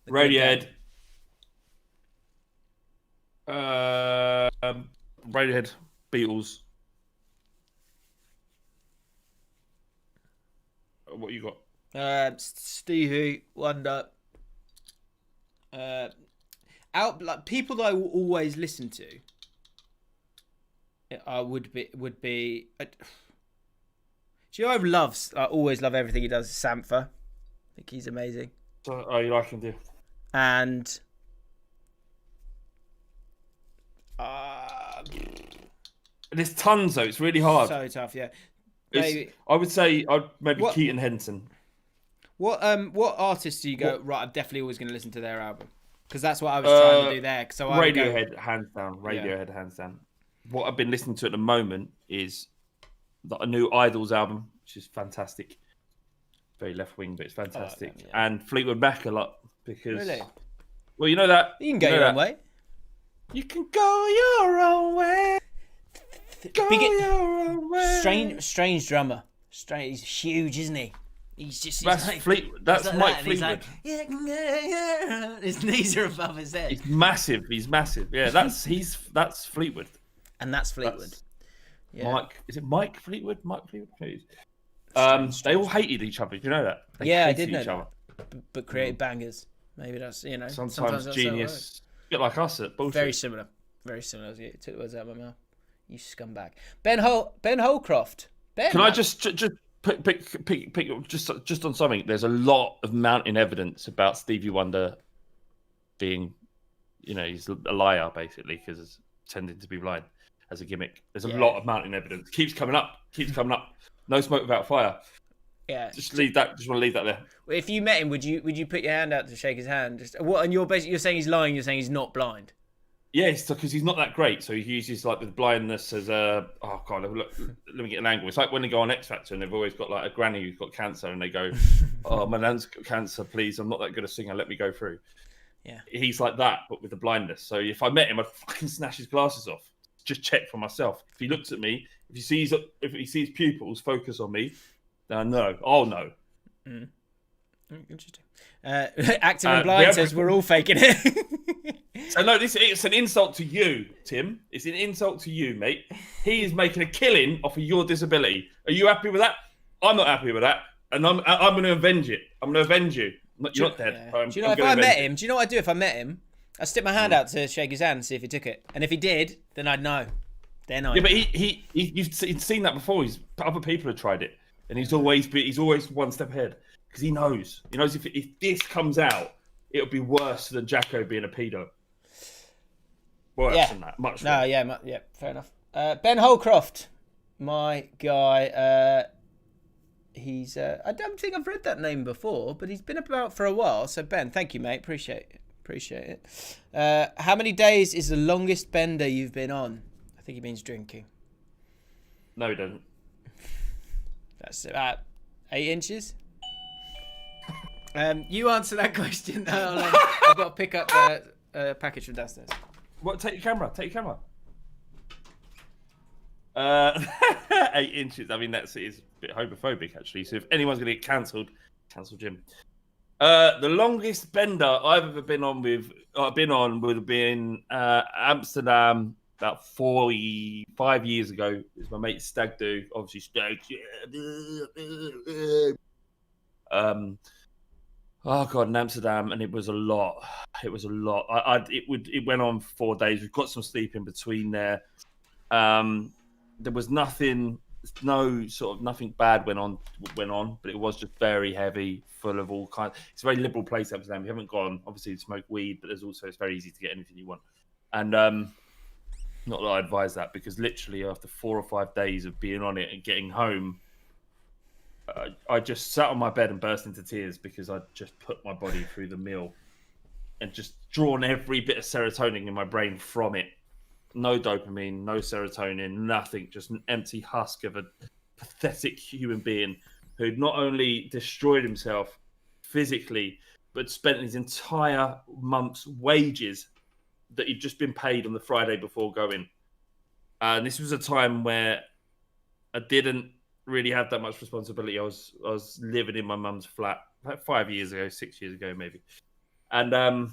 Radiohead. Radiohead, Beatles. What you got? Stevie Wonder. Like people that I will always listen to. Would be. Do you know I always love everything he does. Sampha. I think he's amazing. Oh, you like him, do you? And. There's tons though. It's really hard. So tough, yeah. I would say maybe Keaton Henson. What artists do you go right? I'm definitely always going to listen to their album because that's what I was trying to do there. So Radiohead, hands down. Radiohead, hands down. What I've been listening to at the moment is a new Idols album, which is fantastic. Very left wing, but it's fantastic. And Fleetwood Mac a lot because. Really? Well, you know that you can go your own way. You can go your own way. Go your own way. Strange drummer. He's huge, isn't he? That's Mike Fleetwood. Like, yeah. His knees are above his head. He's massive. Yeah, that's Fleetwood. And that's Fleetwood. Mike, is it Mike Fleetwood? Mike Fleetwood. They all hated each other. Do you know that? I did know that. But created bangers. Maybe that's sometimes genius. A bit like us at bullshit. Very similar. You took the words out of my mouth. You scumbag. Ben Holcroft. Can I just pick just on something? There's a lot of mounting evidence about Stevie Wonder being, he's a liar basically because he's tending to be blind as a gimmick. There's a lot of mounting evidence. Keeps coming up. No smoke without fire. Yeah. Just leave that. Just want to leave that there. If you met him, would you put your hand out to shake his hand? And you're saying he's lying. You're saying he's not blind. Yeah, because he's not that great. So he uses like the blindness as a. Oh god, look, let me get an angle. It's like when they go on X Factor and they've always got like a granny who's got cancer and they go, "Oh, my nan's got cancer. Please, I'm not that good a singer. Let me go through." Yeah. He's like that, but with the blindness. So if I met him, I'd fucking snatch his glasses off. Just check for myself. If he looks at me, if he sees pupils focus on me, then I know. I'll know. Mm. Interesting. Acting and blind says we're all faking it. So no, it's an insult to you, Tim. It's an insult to you, mate. He is making a killing off of your disability. Are you happy with that? I'm not happy with that, and I'm going to avenge it. I'm going to avenge you. You're not dead. Yeah. Do you know if I met him? Do you know what I'd do if I met him? I'd stick my hand out to shake his hand and see if he took it, and if he did, then I'd know. Then I. Yeah, but you've seen that before. Other people have tried it, and he's always one step ahead because he knows. He knows if this comes out, it'll be worse than Jacko being a pedo. Worse than that, much. No, yeah, fair enough. Ben Holcroft, my guy. he's I don't think I've read that name before, but he's been about for a while. So Ben, thank you, mate. Appreciate it. How many days is the longest bender you've been on? I think he means drinking. No, he doesn't. That's about 8 inches. You answer that question. I've got to pick up a package from downstairs. What? Take your camera. 8 inches. I mean, that's a bit homophobic, actually. So if anyone's going to get cancel Jim. The longest bender I've ever been on would have been Amsterdam about 5 years ago. It was my mate's stag do. Obviously, stag. Oh god, in Amsterdam, and it was a lot. It It went on for 4 days. We've got some sleep in between there. There was nothing bad went on, but it was just very heavy, full of all kinds. It's a very liberal place, Amsterdam. You haven't gone, obviously, to smoke weed, but it's very easy to get anything you want. And not that I advise that, because literally after 4 or 5 days of being on it and getting home, I just sat on my bed and burst into tears because I just put my body through the mill and just drawn every bit of serotonin in my brain from it. No dopamine, no serotonin, nothing. Just an empty husk of a pathetic human being who'd not only destroyed himself physically, but spent his entire month's wages that he'd just been paid on the Friday before going. And this was a time where I didn't really have that much responsibility. I was living in my mum's flat like 6 years ago maybe. And I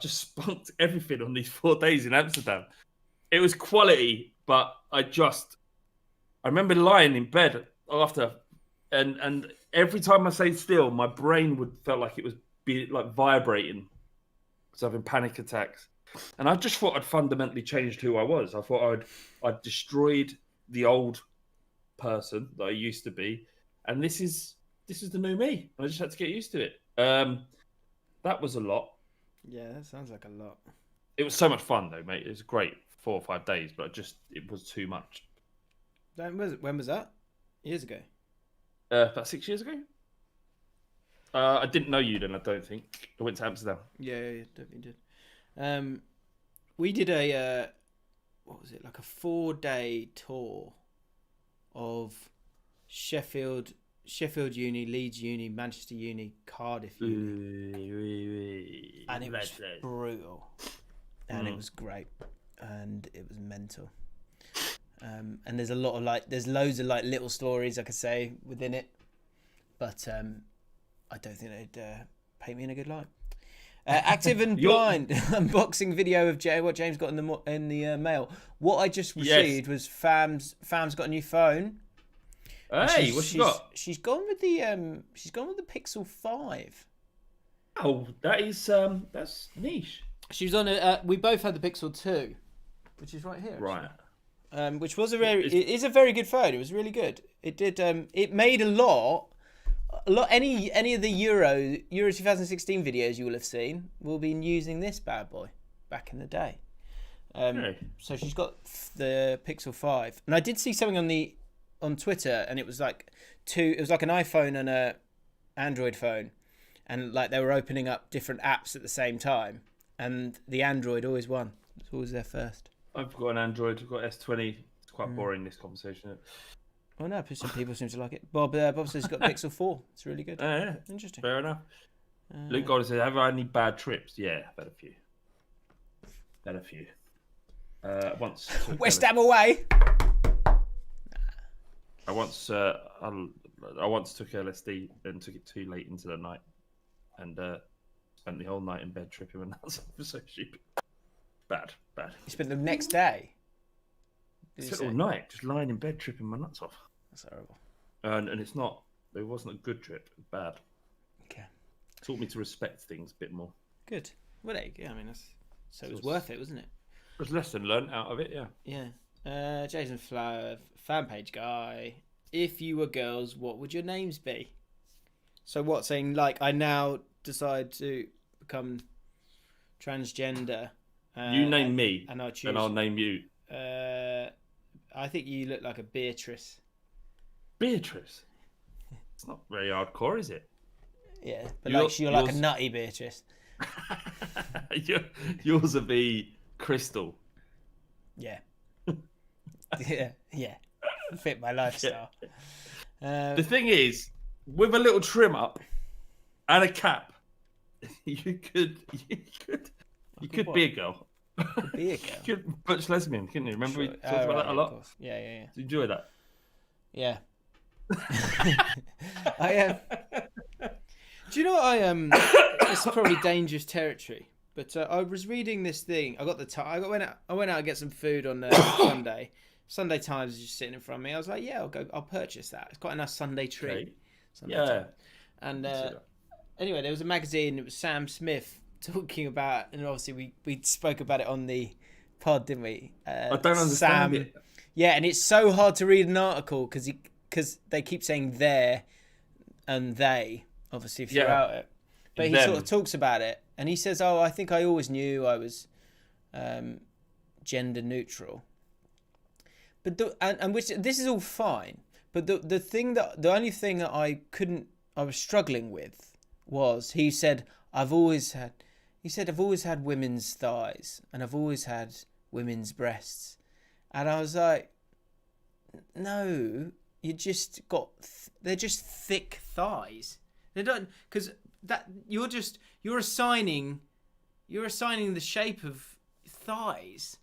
just spunked everything on these 4 days in Amsterdam. It was quality, but I remember lying in bed after, and every time I stayed still, my brain would felt like it was vibrating because I was having panic attacks. And I just thought I'd fundamentally changed who I was. I thought I'd destroyed the old person that I used to be, and this is the new me. I just had to get used to it. That was a lot. Yeah, that sounds like a lot. It was so much fun though, mate. It was great 4 or 5 days, but it was too much. When was that? Years ago? About 6 years ago. I didn't know you then, I don't think. I went to Amsterdam. Yeah, definitely did. We did a what was it, like a 4-day tour of Sheffield Uni, Leeds Uni, Manchester Uni, Cardiff Uni, and it was brutal, and it was great, and it was mental. And there's a lot of there's loads of little stories I could say within it, but I don't think they'd paint me in a good light. Active and blind unboxing video of what James got in the mail. What I just received was Fam's got a new phone. Hey, what's she got? She's gone with the Pixel 5. Oh, that's niche. She was on we both had the Pixel 2, which is right here. Right. Which was it is a very good phone. It was really good. It did it made a lot any of the Euro 2016 videos you will have seen will be using this bad boy back in the day. So she's got the Pixel 5, and I did see something on Twitter, and it was like an iPhone and a Android phone, and they were opening up different apps at the same time, and the Android always won. It's always there first. I've got an Android. I've got S20. It's quite boring, this conversation. Oh no, some people seem to like it. Bob says he's got Pixel 4. It's really good. Yeah. Interesting. Fair enough. Luke Gold says, have I had any bad trips? Yeah, I've had a few. Once. West Ham away. I once took LSD and took it too late into the night, and spent the whole night in bed tripping my nuts off. It was so stupid. Bad. You spent the next day? Spent all night just lying in bed tripping my nuts off. That's horrible. And it wasn't a good trip. It was bad. Okay. Taught me to respect things a bit more. Good. Well, there you go. I mean, it was worth it, wasn't it? There's a lesson learned out of it, yeah. Yeah. Jason Flower, fan page guy. If you were girls, what would your names be? So what, saying I now decide to become transgender. You name me, and I'll name you. I think you look like a Beatrice. Beatrice? It's not very hardcore, is it? Yeah, but you're like a nutty Beatrice. Yours would be crystal. Yeah. yeah. Fit my lifestyle. The thing is, with a little trim up and a cap, you could be a girl. Could be a girl. You could butch lesbian, couldn't you? Remember we talked about that a lot? Of course. Yeah. Did you enjoy that? Yeah. I am. Do you know what I am? It's probably dangerous territory. But I was reading this thing. I got the I went out to get some food on Sunday. Sunday Times is just sitting in front of me. I was like, yeah, I'll purchase that. It's quite a nice Sunday treat. Okay. Sunday time. And anyway, there was a magazine. It was Sam Smith talking about, and obviously we spoke about it on the pod, didn't we? I don't understand it. Yeah, and it's so hard to read an article because they keep saying there and they, obviously, throughout it. But he sort of talks about it, and he says, I think I always knew I was gender neutral. But which this is all fine. But the only thing that I was struggling with was he said I've always had women's thighs and I've always had women's breasts, and I was like, no, they're just thick thighs. They don't, because that you're assigning the shape of thighs.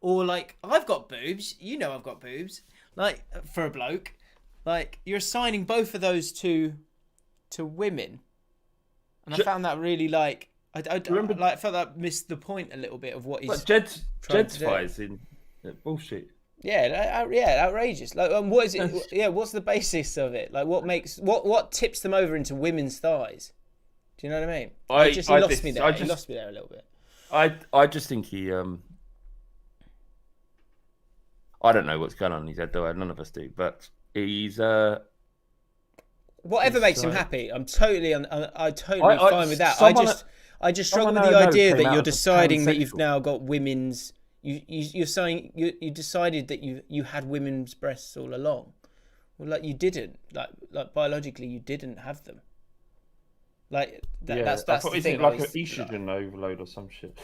Or like, I've got boobs, I've got boobs, like, for a bloke. Like, you're assigning both of those to women. And I found that really, like, I felt that missed the point a little bit of what he's like Jed's thighs in bullshit. Yeah, outrageous. Like, what is it? Yeah, what's the basis of it? Like, what tips them over into women's thighs? Do you know what I mean? He lost me there. He lost me there a little bit. I just think he I don't know what's going on in his head, though. None of us do. But he's whatever makes him happy. I'm totally fine with that. I just struggle with the idea that you're deciding that you've now got women's. You're saying you decided that you had women's breasts all along. Well, like, you didn't. Like biologically, you didn't have them. Like that's the thing. Like an estrogen overload or some shit.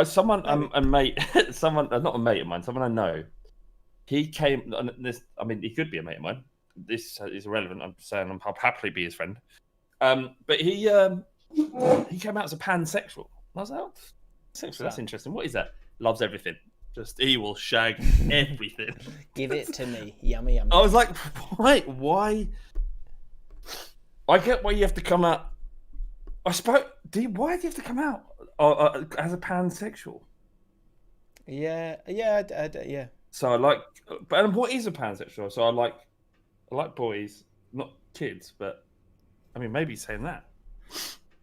Someone a mate, someone not a mate of mine, someone I know. He came. This, I mean, he could be a mate of mine. This is irrelevant. I'm saying I'll happily be his friend. But he came out as a pansexual. I was like, oh, sexual. That's interesting. What is that? Loves everything. Just he will shag everything. Give it to me. Yummy, yummy. I was like, why? I get why you have to come out. Why do you have to come out as a pansexual? Yeah. So I like, but what is a pansexual? So I like boys, not kids, but I mean, maybe saying that.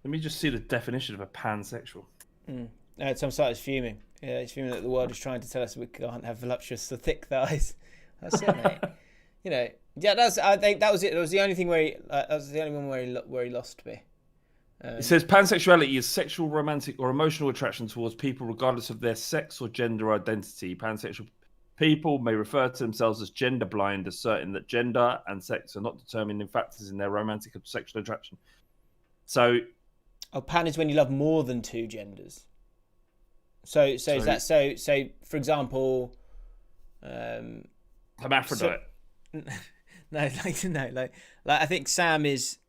Let me just see the definition of a pansexual. Tom Sutter's fuming. Yeah, he's fuming that the world is trying to tell us we can't have voluptuous or thick thighs. That's it, mate. I think that was it. It was the only thing that was the only one where he lost me. It says pansexuality is sexual, romantic, or emotional attraction towards people regardless of their sex or gender identity. Pansexual people may refer to themselves as gender blind, asserting that gender and sex are not determining factors in their romantic or sexual attraction. So, pan is when you love more than two genders. So is that so? For example, hermaphrodite. No, I think Sam is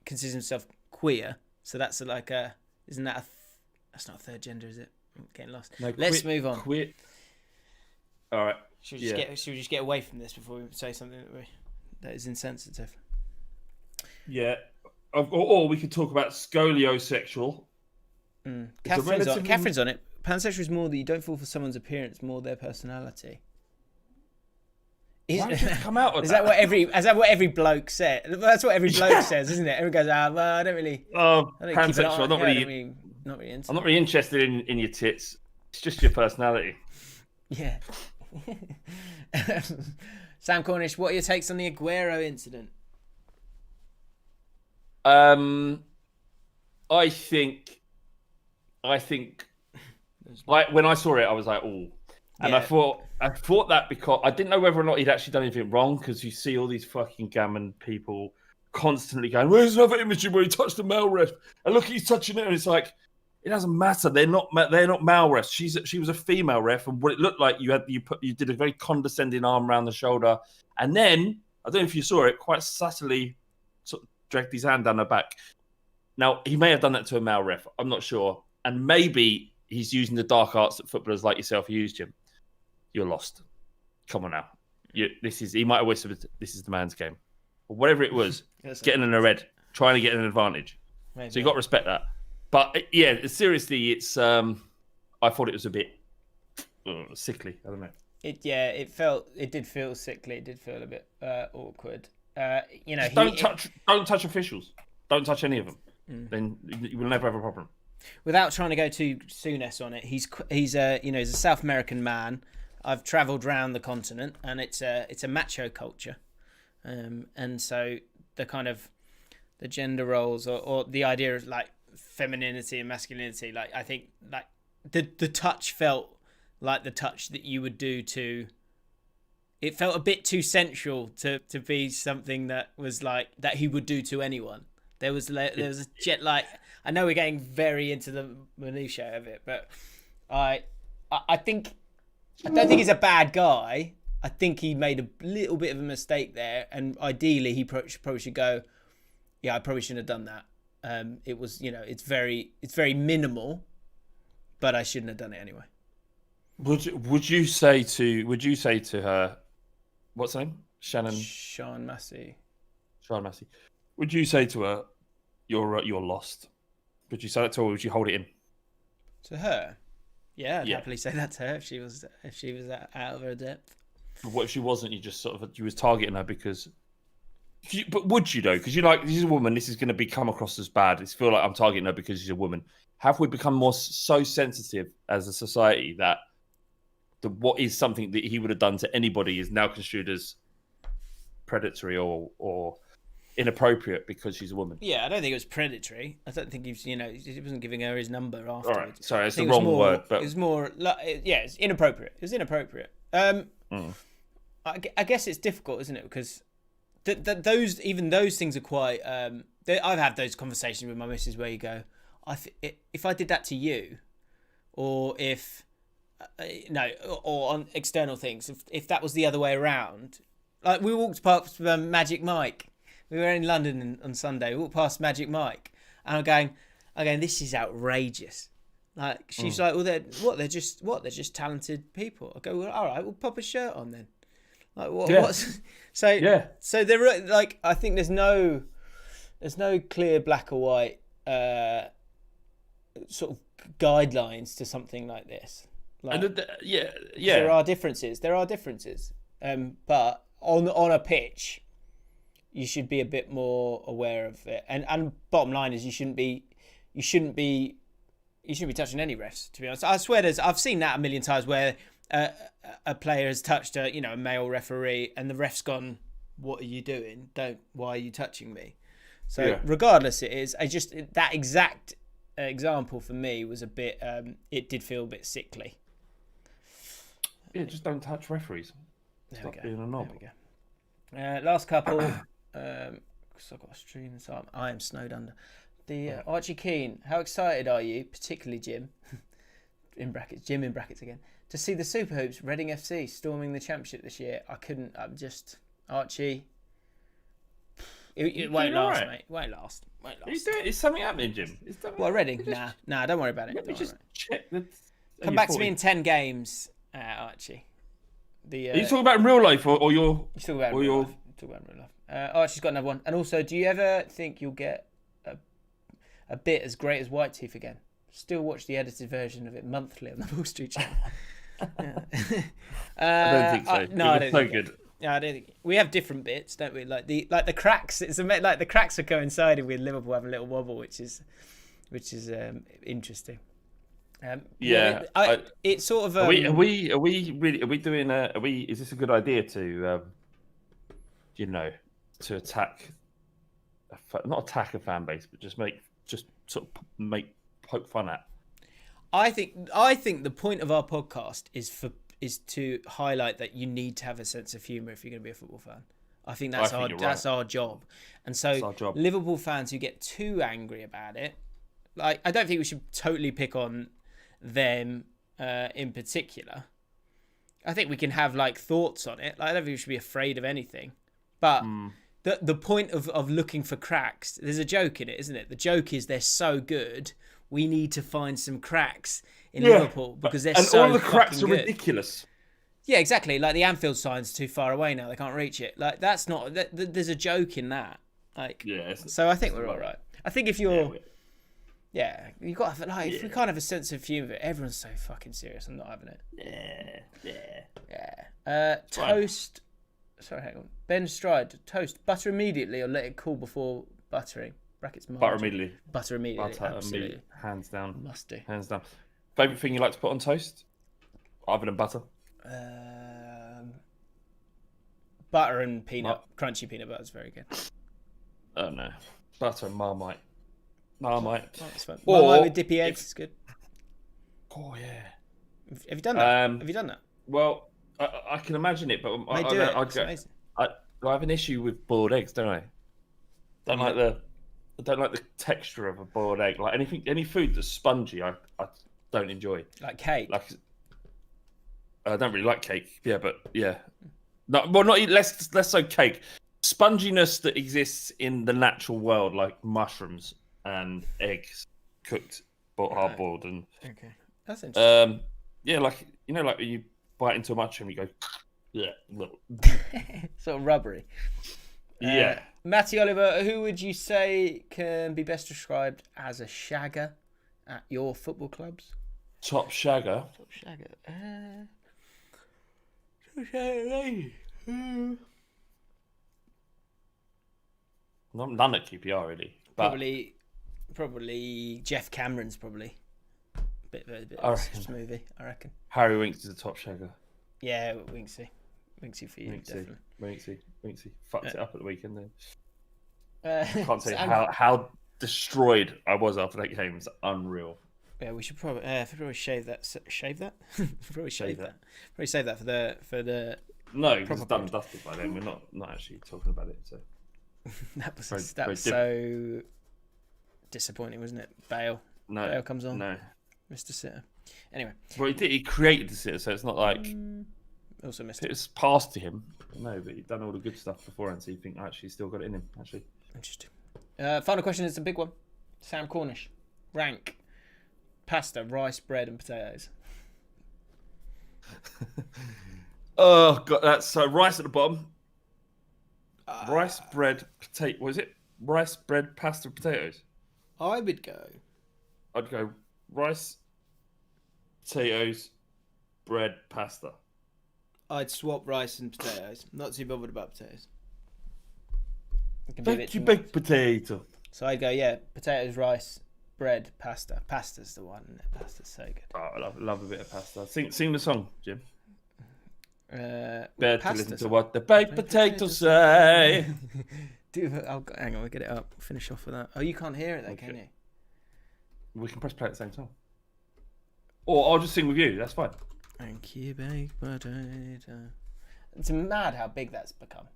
considers himself queer. So that's like isn't that that's not a third gender, is it? I'm getting lost. No, let's move on. Queer. All right. Should we just get away from this before we say something that is insensitive? Yeah. Or we could talk about scoliosexual. Catherine's on it. Pansexual is more that you don't fall for someone's appearance, more their personality. Why don't you come out with is that what every bloke said? That's what every bloke says, isn't it? Everyone goes, well, I don't really. Pansexual. Not really into. I'm not really interested in your tits. It's just your personality. Yeah. Sam Cornish, what are your takes on the Aguero incident? I think, like, when I saw it, I was like, oh, And I thought that because I didn't know whether or not he'd actually done anything wrong, because you see all these fucking gammon people constantly going, "Where's another image where he touched the male ref? And look, he's touching it." And it's like, it doesn't matter. They're not male refs. She was a female ref, and what it looked like, you did a very condescending arm around the shoulder, and then I don't know if you saw it, quite subtly sort of dragged his hand down her back. Now he may have done that to a male ref. I'm not sure, and maybe he's using the dark arts that footballers like yourself use, Jim. You're lost. Come on now. He might have whispered, "This is the man's game," or whatever it was. Getting in a red, trying to get an advantage. Maybe. So you got to respect that. But yeah, seriously, it's. I thought it was a bit sickly. I don't know. It did feel sickly. It did feel a bit awkward. Don't touch officials. Don't touch any of them. Then you will never have a problem. Without trying to go too soon on it, he's a South American man. I've travelled around the continent, and it's a macho culture, and so the kind of the gender roles or the idea of like femininity and masculinity, like I think like the touch felt like the touch that you would do to. It felt a bit too sensual to be something that was like that he would do to anyone. There was a jet like. I know we're getting very into the minutiae of it, but I don't think he's a bad guy. I think he made a little bit of a mistake there, and ideally he probably should go, yeah, I probably shouldn't have done that. It was, it's very minimal, but I shouldn't have done it anyway. Would you say to her, what's her name? Sean Massey. Would you say to her, you're lost? Would you say that to her, or would you hold it in? To her? Yeah, I'd happily say that to her if she was out of her depth. But what if she wasn't? You was targeting her because. But would you though? Because she's a woman. This is going to come across as bad. It's feel like I'm targeting her because she's a woman. Have we become so sensitive as a society that what is something that he would have done to anybody is now construed as predatory or inappropriate because she's a woman? Yeah, I don't think it was predatory. I don't think he wasn't giving her his number afterwards. All right, sorry, it's the wrong word, but it was more. It's inappropriate. It was inappropriate. I guess it's difficult, isn't it? Because those things are quite. I've had those conversations with my missus where you go, if I did that to you, or if or on external things, if that was the other way around, like we walked past Magic Mike. We were in London on Sunday. We walked past Magic Mike, and I'm going, this is outrageous. Like she's like, well, they're just talented people. I go, well, all right, we'll pop a shirt on then. Like what? Yeah. So there are like, I think there's no clear black or white sort of guidelines to something like this. Like, there are differences. But on a pitch, you should be a bit more aware of it. And bottom line is you shouldn't be touching any refs, to be honest. I swear I've seen that a million times where a player has touched a male referee and the ref's gone, "What are you doing? Why are you touching me?" So regardless, it is. That exact example for me was a bit. It did feel a bit sickly. Yeah, just don't touch referees. Stop being a knob. There we go. Last couple. Because I've got a stream this up. I am snowed under. Archie Keane, how excited are you, particularly Jim, in brackets again, to see the Super Hoops Reading FC storming the championship this year? Archie. It won't last, mate. Won't last. Is something happening, Jim? Reading? Nah, don't worry about it. Let me just check. Come back to me in 10 games, Archie. Are you talking about in real life or your? You talking about in real life. Archie's got another one. And also, do you ever think you'll get a bit as great as White Teeth again? Still watch the edited version of it monthly on the Wall Street Channel. I don't think so. I don't think good. Yeah, I don't think we have different bits, don't we? Like the cracks. It's like the cracks are coinciding with Liverpool having a little wobble, which is interesting. It's sort of. Are we doing? Is this a good idea to, to attack? Not attack a fan base, but just poke fun at. I think the point of our podcast is is to highlight that you need to have a sense of humour if you're going to be a football fan. I think that's our job. And so Liverpool fans who get too angry about it, like, I don't think we should totally pick on them in particular. I think we can have like thoughts on it. Like, I don't think we should be afraid of anything. But the point of looking for cracks, there's a joke in it, isn't it? The joke is they're so good, we need to find some cracks in Liverpool because they're so good. And all the cracks are ridiculous. Yeah, exactly. Like the Anfield sign's too far away now; they can't reach it. Like that's not. There's a joke in that. Like, so I think we're all right. I think if you're, you got to like. If we can't have a sense of humour, everyone's so fucking serious. I'm not having it. Yeah. Toast. Sorry, hang on. Ben Stride. Toast. Butter immediately or let it cool before buttering. Brackets. Butter immediately. Butter immediately. Butter immediately. Hands down. Must do. Hands down. Favourite thing you like to put on toast, other than butter? Butter and peanut. Crunchy peanut butter is very good. Oh no. Butter and Marmite. Marmite. That's fun. Marmite with dippy eggs is good. Oh yeah. Have you done that? Have you done that? Well, I can imagine it, but I do it. It's amazing. I have an issue with boiled eggs, don't I? I don't like the texture of a boiled egg. Like any food that's spongy, I don't enjoy. Like cake. Like I don't really like cake. Yeah, but yeah. No, well, not less so cake. Sponginess that exists in the natural world, like mushrooms and eggs cooked, hard boiled, and okay, that's interesting. Yeah, like like when you bite into a mushroom, you go, yeah, sort of rubbery. Yeah. Matty Oliver, who would you say can be best described as a shagger at your football clubs? Top shagger. Top shagger. None at QPR really. But probably Jeff Cameron's probably a bit of a smoothie, I reckon. Harry Winks is a top shagger. Yeah, Winksy for you, definitely. Winksy fucked it up at the weekend then. I can't say how destroyed I was after that game. It's unreal. Yeah, we should probably shave that. Probably save that. Probably save that for the. No, because it's done and dusted by then. We're not actually talking about it. So that was so disappointing, wasn't it? Bale comes on. No, Mr. Sitter. Anyway, well, he created the sitter, so it's not like also missed it was passed to him. No, but he'd done all the good stuff beforehand, so you think actually he's still got it in him. Actually, interesting. Final question is a big one. Sam Cornish, rank pasta, rice, bread, and potatoes. Oh god, that's so rice at the bottom. Rice, bread, potato. What is it? Rice, bread, pasta, potatoes. I'd go rice, potatoes, bread, pasta. I'd swap rice and potatoes. Not too bothered about potatoes. Thank you, baked potato. So I'd go, potatoes, rice, bread, pasta. Pasta's the one, isn't it? Pasta's so good. Oh, I love a bit of pasta. Sing the song, Jim. Better to listen to what the baked potatoes say. Dude, hang on, we'll get it up. We'll finish off with that. Oh, you can't hear it then, can you? We can press play at the same time. Or I'll just sing with you, that's fine. Thank you, baked potato. It's mad how big that's become.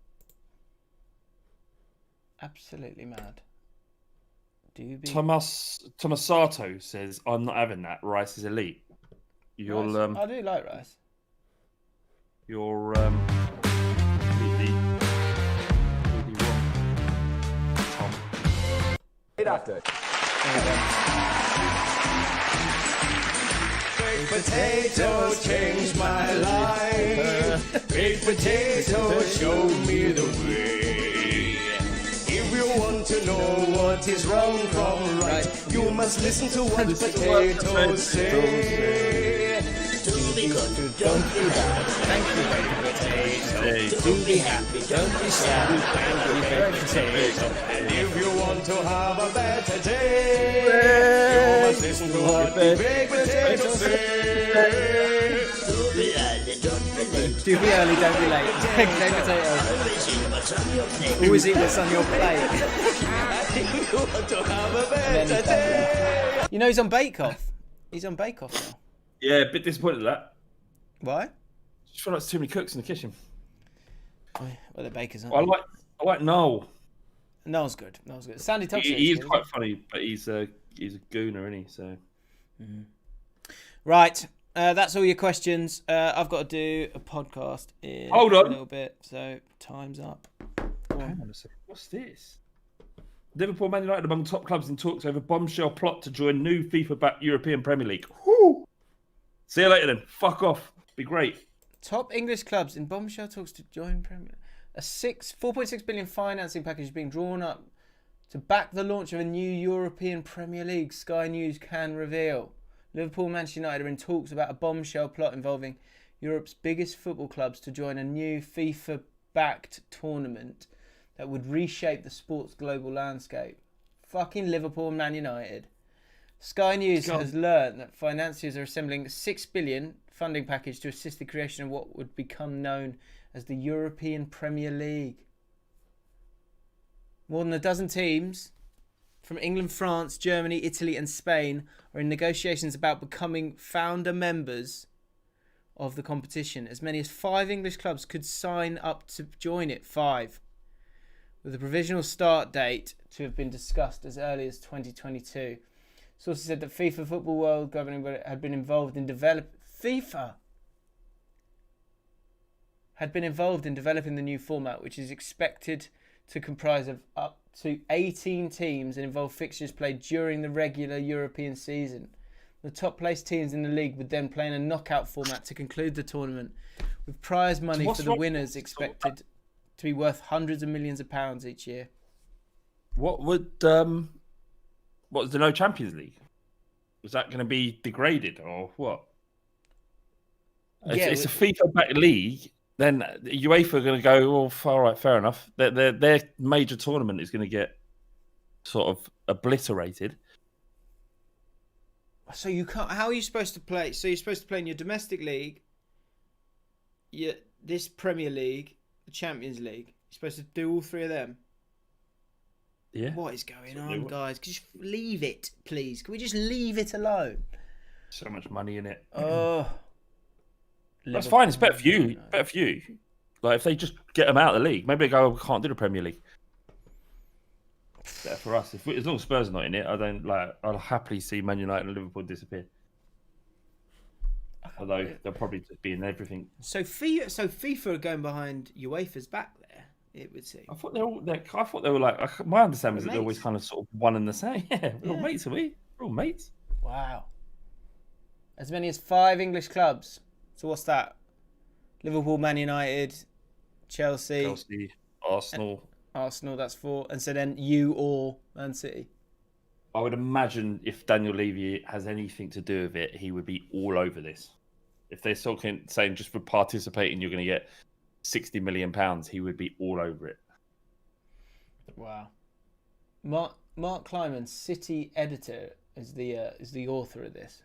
Absolutely mad. Tomasato says, I'm not having that. Rice is elite. You'll I do like rice. You're completely wrong, Tom. After. Baked potato changed my life. Baked potato showed me the way. If you want to know what is wrong from right, you must listen to what potatoes say. To be good, don't be bad. Thank you, baked potato. To be happy, don't be sad. Thank you, baked potato. And if you want to have a better day, you must listen to what the baked potato say. To be early, don't be late. Do be early, don't be late. Baked potatoes. Always eat what's on your plate. If you want to have a better day. You know he's on Bake Off. He's on Bake Off now. Yeah, a bit disappointed with that. Why? just feel like there's too many cooks in the kitchen. Well, they're bakers, I aren't like Noel. they? Noel's good. Noel's good. Sandy Toxic. He is quite funny, but he's a gooner, isn't he? So. Right. That's all your questions. I've got to do a podcast in Hold a on. little bit, so time's up. Hang on a second. What's this? Liverpool, Man United among top clubs in talks over bombshell plot to join new FIFA-backed European Premier League. Woo! See you later then. Fuck off. Be great. Top English clubs in bombshell talks to join Premier. A 4.6 billion financing package is being drawn up to back the launch of a new European Premier League. Sky News can reveal. Liverpool and Manchester United are in talks about a bombshell plot involving Europe's biggest football clubs to join a new FIFA-backed tournament that would reshape the sport's global landscape. Fucking Liverpool and Man United. Sky News has learned that financiers are assembling a $6 billion funding package to assist the creation of what would become known as the European Premier League. More than a dozen teams from England, France, Germany, Italy and Spain are in negotiations about becoming founder members of the competition. As many as 5 English clubs could sign up to join it. 5. With a provisional start date to have been discussed as early as 2022. Sources said that FIFA Football World Governing Body had been involved in developing the new format, which is expected to comprise of up to 18 teams and involve fixtures played during the regular European season. The top placed teams in the league would then play in a knockout format to conclude the tournament, with prize money for the winners expected to be worth hundreds of millions of pounds each year. What was the no Champions League? Was that going to be degraded or what? Yeah, it's a FIFA-backed league. Then UEFA are going to go, well, all right, fair enough. Their major tournament is going to get sort of obliterated. So you can't. How are you supposed to play? So you're supposed to play in your domestic league, this Premier League, the Champions League. You're supposed to do all 3 of them. Yeah. What is going on, guys? Could you just leave it, please? Can we just leave it alone? So much money in it. Oh. That's fine. It's better for you. Better for you. Like, if they just get them out of the league, maybe they go, we can't do the Premier League. Better for us. As long as Spurs are not in it, I'll happily see Man United and Liverpool disappear. Although they'll probably just be in everything. So FIFA are going behind UEFA's back there, it would seem. I thought they were like, my understanding was that they're always kind of sort of one and the same. Yeah, we're all mates, are we? We're all mates. Wow. As many as 5 English clubs. So what's that? Liverpool, Man United, Chelsea, Arsenal, that's 4. And so then you or Man City. I would imagine if Daniel Levy has anything to do with it, he would be all over this. If they're saying just for participating, you're going to get £60 million, he would be all over it. Wow. Mark Kleiman, City editor, is the author of this,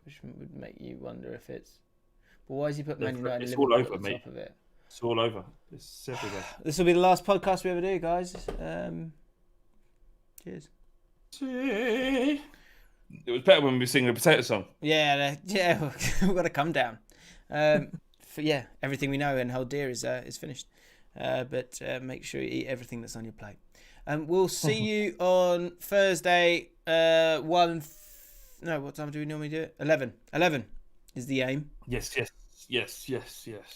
which would make you wonder if it's. But why has he put Man United and Liverpool at the top of it? It's all over. It's everywhere. This will be the last podcast we ever do, guys. Cheers. It was better when we were singing a potato song. Yeah, we've got to come down. Everything we know and hold dear is finished. But make sure you eat everything that's on your plate. We'll see you on Thursday. What time do we normally do it? 11. 11 is the aim. Yes.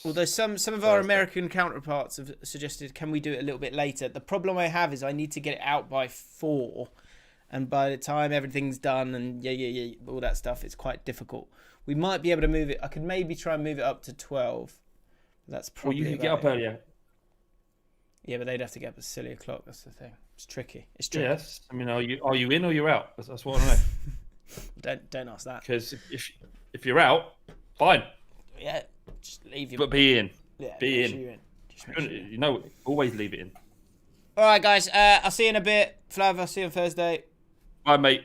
Although some of our American counterparts have suggested, can we do it a little bit later? The problem I have is I need to get it out by 4. And by the time everything's done and all that stuff, it's quite difficult. We might be able to move it. I could maybe try and move it up to 12. That's probably. Well, you could get up earlier. Yeah, but they'd have to get up at silly o'clock. That's the thing. It's tricky. Yes. I mean, are you in or you're out? That's what I know. Don't ask that. Because if you're out, fine. Yeah, just leave your. But be in. Yeah, be in. Sure you're in. Just make sure you're in. You know, always leave it in. All right, guys. I'll see you in a bit. Flav, I'll see you on Thursday. Bye, mate.